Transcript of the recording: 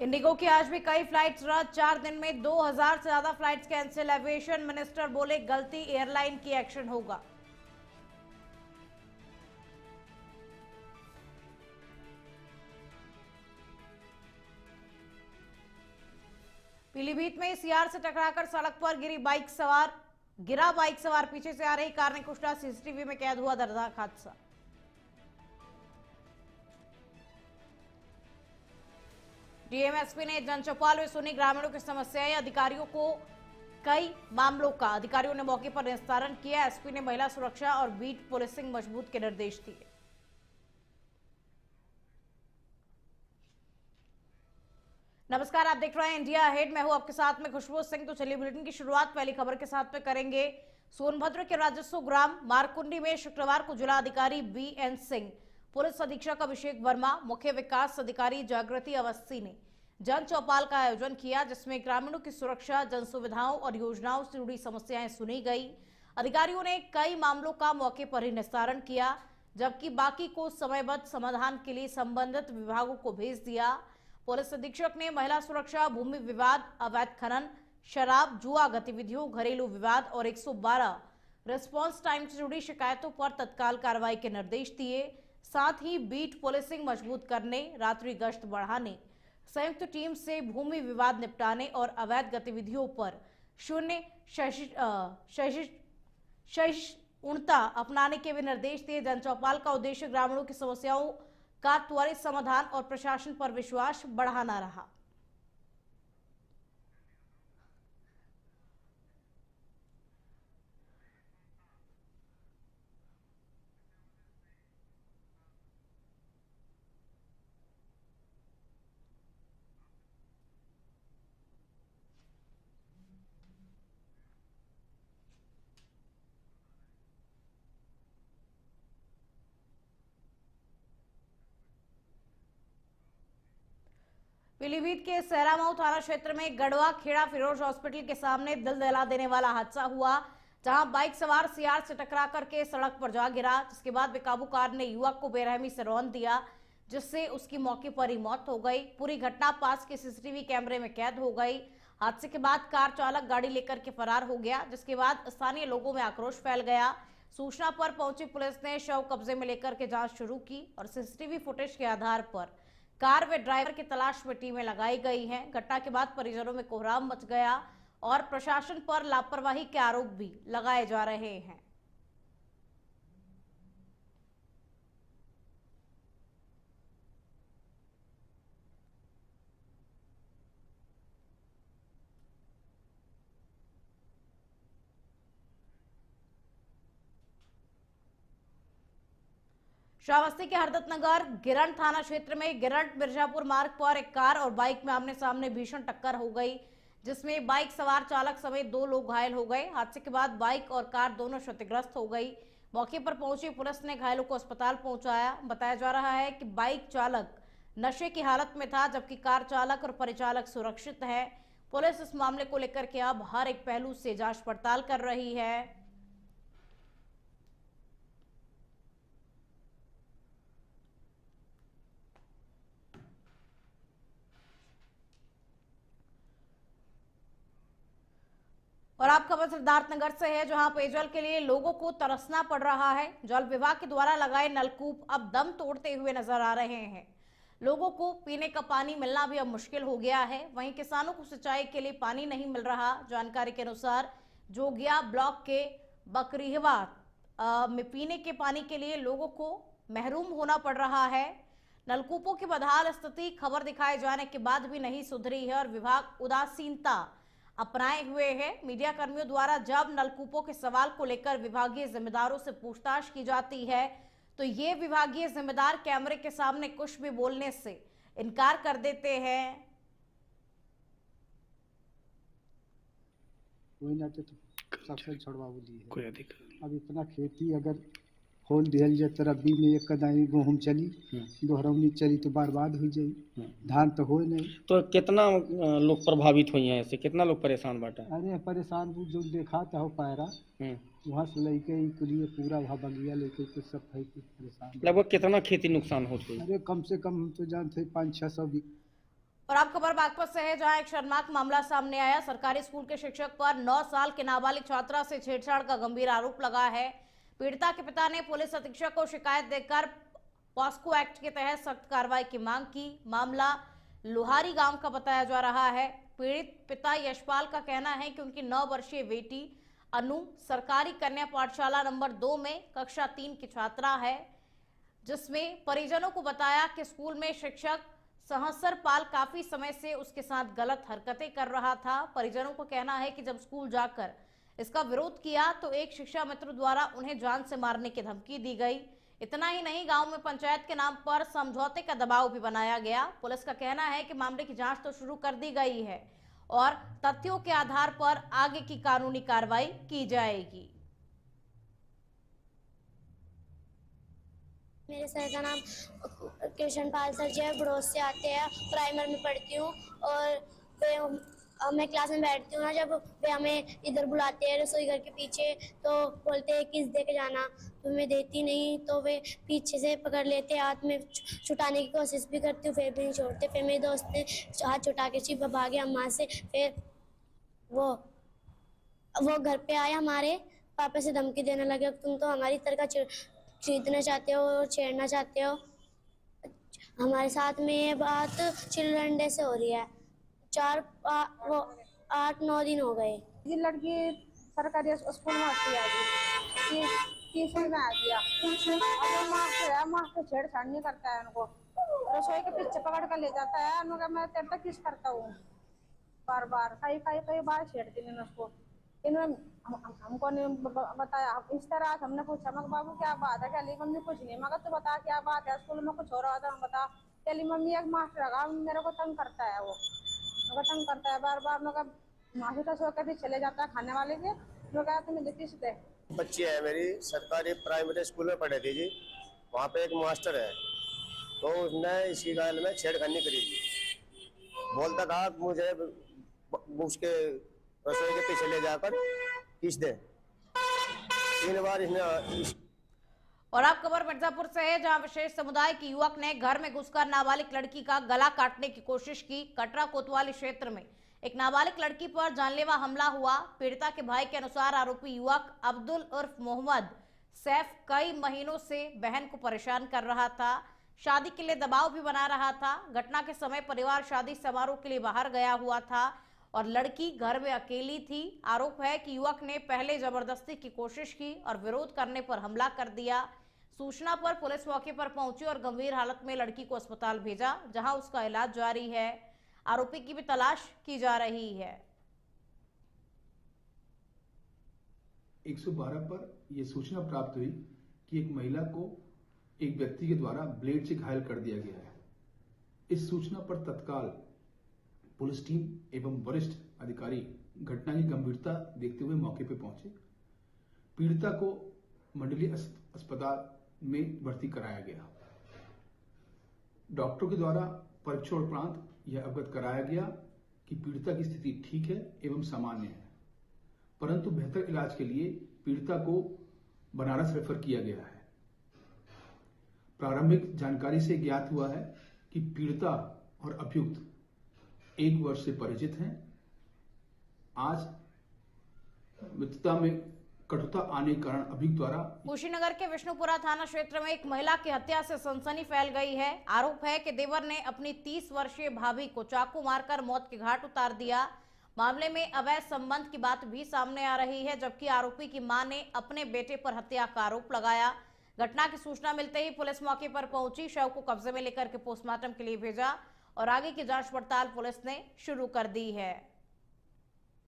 Indigo की आज भी कई फ्लाइट्स रद्द। 4 दिन में 2000 से ज्यादा फ्लाइट्स कैंसिल। एविएशन मिनिस्टर बोले गलती एयरलाइन की, एक्शन होगा। पीलीभीत में सीआर से टकराकर सड़क पर गिरा बाइक सवार। पीछे से आ रही कार ने कुचला। सीसीटीवी में कैद हुआ दर्दनाक हादसा। डीएमएसपी ने जनचौपाल में सुनी ग्रामीणों की समस्याएं। अधिकारियों ने मौके पर निस्तारण किया। एसपी ने महिला सुरक्षा और बीट पुलिसिंग मजबूत के निर्देश दिए। नमस्कार, आप देख रहे हैं इंडिया अहेड। मैं हूं आपके साथ में खुशबू सिंह। तो चलिए बुलेटिन की शुरुआत पहली खबर के साथ में करेंगे। सोनभद्र के राजस्व ग्राम मारकुंडी में शुक्रवार को जिलाधिकारी बीएन सिंह, पुलिस अधीक्षक अभिषेक वर्मा, मुख्य विकास अधिकारी जागृति अवस्थी ने जन चौपाल का आयोजन किया, जिसमें ग्रामीणों की सुरक्षा, जन सुविधाओं और योजनाओं से जुड़ी समस्याएं सुनी गई। अधिकारियों ने कई मामलों का मौके पर ही निस्तारण किया, जबकि बाकी को समयबद्ध समाधान के लिए संबंधित विभागों को भेज दिया। पुलिस अधीक्षक ने महिला सुरक्षा, भूमि विवाद, अवैध खनन, शराब जुआ गतिविधियों, घरेलू विवाद और 112 रिस्पांस टाइम से जुड़ी शिकायतों पर तत्काल कार्रवाई के निर्देश दिए। साथ ही बीट पुलिसिंग मजबूत करने, रात्रि गश्त बढ़ाने, संयुक्त टीम से भूमि विवाद निपटाने और अवैध गतिविधियों पर शून्य सहिष्णुता अपनाने के भी निर्देश दिए। जनचौपाल का उद्देश्य ग्रामीणों की समस्याओं का त्वरित समाधान और प्रशासन पर विश्वास बढ़ाना रहा। पीलीभीत के सहरामऊ थाना क्षेत्र में गढ़वा खेड़ा फिरोज हॉस्पिटल के सामने दिल दहला देने वाला हादसा हुआ, जहां बाइक सवार सीआर से टकरा करके सड़क पर जा गिरा, जिसके बाद बेकाबू कार ने युवक को बेरहमी से रौंद दिया, जिससे उसकी मौके पर ही मौत हो गई। पूरी घटना पास के सीसीटीवी कैमरे में कैद हो गई। हादसे के बाद कार चालक गाड़ी लेकर के फरार हो गया, जिसके बाद स्थानीय लोगों में आक्रोश फैल गया। सूचना पर पहुंची पुलिस ने शव कब्जे में लेकर के जांच शुरू की और सीसीटीवी फुटेज के आधार पर कार व ड्राइवर की तलाश में टीमें लगाई गई हैं। घटना के बाद परिजनों में कोहराम मच गया और प्रशासन पर लापरवाही के आरोप भी लगाए जा रहे हैं। श्रावस्ती के हरदत्त नगर गिरंट थाना क्षेत्र में गिरंट मिर्जापुर मार्ग पर एक कार और बाइक में आमने सामने भीषण टक्कर हो गई, जिसमें बाइक सवार चालक समेत 2 लोग घायल हो गए। हादसे के बाद बाइक और कार दोनों क्षतिग्रस्त हो गई। मौके पर पहुंची पुलिस ने घायलों को अस्पताल पहुंचाया। बताया जा रहा है कि बाइक चालक नशे की हालत में था, जबकि कार चालक और परिचालक सुरक्षित है। पुलिस इस मामले को लेकर के अब हर एक पहलू से जांच पड़ताल कर रही है। और आप खबर सिद्धार्थनगर से है, जहां पेयजल के लिए लोगों को तरसना पड़ रहा है। जल विभाग के द्वारा लगाए नलकूप अब दम तोड़ते हुए नजर आ रहे हैं। लोगों को पीने का पानी मिलना भी अब मुश्किल हो गया है। वहीं किसानों को सिंचाई के लिए पानी नहीं मिल रहा। जानकारी के अनुसार जोगिया ब्लॉक के बकरीहवा में पीने के पानी के लिए लोगों को महरूम होना पड़ रहा है। नलकूपों की बदहाल स्थिति खबर दिखाए जाने के बाद भी नहीं सुधरी है और विभाग उदासीनता अपनाए हुए हैं। मीडिया कर्मियों द्वारा जब नलकूपों के सवाल को लेकर विभागीय जिम्मेदारों से पूछताछ की जाती है, तो ये विभागीय जिम्मेदार कैमरे के सामने कुछ भी बोलने से इनकार कर देते हैं। कोई ना तो सबसे छोड़वा बोली है। कोई अधिकार अब इतना खेती अगर खोल दिया जाए तो रबी में एक कदाई गेहूँ चली, दोहरौनी चली तो बर्बाद हो जाई। धान तो हो नहीं। तो कितना लोग प्रभावित हुए हैं, ऐसे कितना लोग परेशान बाटा? अरे परेशान जो देखा था हो पायरा वहाँ से लेके लिए पूरा वहाँ बगिया लेके के सब परेशान। लगभग कितना खेती नुकसान हो गई? अरे कम से कम हम तो जानते 500-600 और अब खबर बागपत से है, जहां एक शर्मनाक मामला सामने आया। सरकारी स्कूल के शिक्षक पर 9 साल के नाबालिग छात्रा से छेड़छाड़ का गंभीर आरोप लगा है। पीड़िता के पिता ने पुलिस अधीक्षक को शिकायत देकर पॉस्को एक्ट के तहत सख्त कार्रवाई की मांग की। मामला लोहारी गांव का बताया जा रहा है। पीड़ित पिता यशपाल का कहना है कि उनकी 9 वर्षीय बेटी अनु सरकारी कन्या पाठशाला नंबर 2 में कक्षा 3 की छात्रा है, जिसमें परिजनों को बताया कि स्कूल में शिक्षक सहस्र पाल काफी समय से उसके साथ गलत हरकतें कर रहा था। परिजनों को कहना है कि जब स्कूल जाकर इसका विरोध किया तो एक शिक्षा मित्र द्वारा उन्हें जान से मारने की धमकी दी गई। इतना ही नहीं, गांव में पंचायत के नाम पर समझौते का दबाव भी बनाया गया। पुलिस का कहना है कि मामले की जांच तो शुरू कर दी गई है और तथ्यों के आधार पर आगे की कानूनी कार्रवाई की जाएगी। मेरे सर का नाम कृष्ण पाल सर जी है, बड़ोस से आते हैं। प्राइमरी में पढ़ती हूँ और मैं क्लास में बैठती हूँ ना, जब वे हमें इधर बुलाते हैं रसोई घर के पीछे, तो बोलते हैं किस दे के जाना, तो मैं देती नहीं, तो वे पीछे से पकड़ लेते, हाथ में छुटाने की कोशिश भी करती हूँ, फिर भी नहीं छोड़ते। फिर मेरे दोस्त ने हाथ छुटा के सिर्फ भागे अम्मा से। फिर वो घर पे आया, हमारे पापा से धमकी देने लगे, तुम तो हमारी तरह का खरीदना चाहते हो और छेड़ना चाहते हो। हमारे साथ में ये बात चिल्ड्रन डे से हो रही है। 8-9 दिन हो गए। ये लड़की सरकारी स्कूल में आती है, तीसरी में आ गया। मास्टर छेड़छाड़ नहीं करता है, उनको रसोई के पीछे पकड़ कर ले जाता है। उनका मैं तेरे तक किस करता हूँ, बार बार कई बार छेड़ दी मैंने उसको। इन्होंने हमको नहीं बताया। इस तरह हमने पूछा, मगर बाबू क्या बात है? कहली मम्मी कुछ नहीं। मगर तू बता क्या बात है, स्कूल में कुछ हो रहा था? बता। कहली मम्मी एक मास्टर लगा मेरे को तंग करता है, वो तंग करता है बार बार। मास्टर सो के भी चले जाता है खाने वाले के। कहा तुम्हें किस दे बच्ची है मेरी, सरकारी प्राइमरी स्कूल में पढ़े थी जी। वहाँ पे एक मास्टर है, तो उसने इसी गाल में छेड़खानी करी थी। बोलता था मुझे उसके रसोई के पीछे ले जाकर किस दे। 3 बार इसने। और अब खबर मिर्जापुर से है, जहां विशेष समुदाय के युवक ने घर में घुसकर नाबालिग लड़की का गला काटने की कोशिश की। कटरा कोतवाली क्षेत्र में एक नाबालिग लड़की पर जानलेवा हमला हुआ। पीड़िता के भाई के अनुसार आरोपी युवक अब्दुल उर्फ मोहम्मद सैफ कई महीनों से बहन को परेशान कर रहा था, शादी के लिए दबाव भी बना रहा था। घटना के समय परिवार शादी समारोह के लिए बाहर गया हुआ था और लड़की घर में अकेली थी। आरोप है कि युवक ने पहले जबरदस्ती की कोशिश की और विरोध करने पर हमला कर दिया। सूचना पर पुलिस मौके पर पहुंची और गंभीर हालत में लड़की को अस्पताल भेजा, जहां उसका इलाज जारी है। आरोपी की भी तलाश की जा रही है। 112 पर यह सूचना प्राप्त हुई कि एक महिला को एक व्यक्ति के द्वारा ब्लेड से घायल कर दिया गया है। इस सूचना पर तत्काल पुलिस टीम एवं वरिष्ठ अधिकारी घटना की गंभीरता देखते हुए मौके पर पहुंचे। पीड़िता को मंडलीय अस्पताल में भर्ती कराया गया। डॉक्टरों के द्वारा परीक्षण उपरांत यह अवगत कराया गया कि पीड़िता की स्थिति ठीक है एवं सामान्य है, परंतु बेहतर इलाज के लिए पीड़िता को बनारस रेफर किया गया है। प्रारंभिक जानकारी से ज्ञात हुआ है कि पीड़िता और अभियुक्त 1 वर्ष से परिचित हैं। आज मित्रता में कटुता आने के कारण अभियुक्त द्वारा कुशीनगर के विष्णुपुरा थाना क्षेत्र में एक महिला की हत्या से सनसनी फैल गई है। आरोप है कि देवर ने अपनी 30 वर्षीय भाभी को चाकू मारकर मौत के घाट उतार दिया। मामले में अवैध संबंध की बात भी सामने आ रही है, जबकि आरोपी की मां ने अपने बेटे पर हत्या का आरोप लगाया। घटना की सूचना मिलते ही पुलिस मौके पर पहुंची, शव को कब्जे में लेकर के पोस्टमार्टम के लिए भेजा और आगे की जांच पड़ताल पुलिस ने शुरू कर दी है।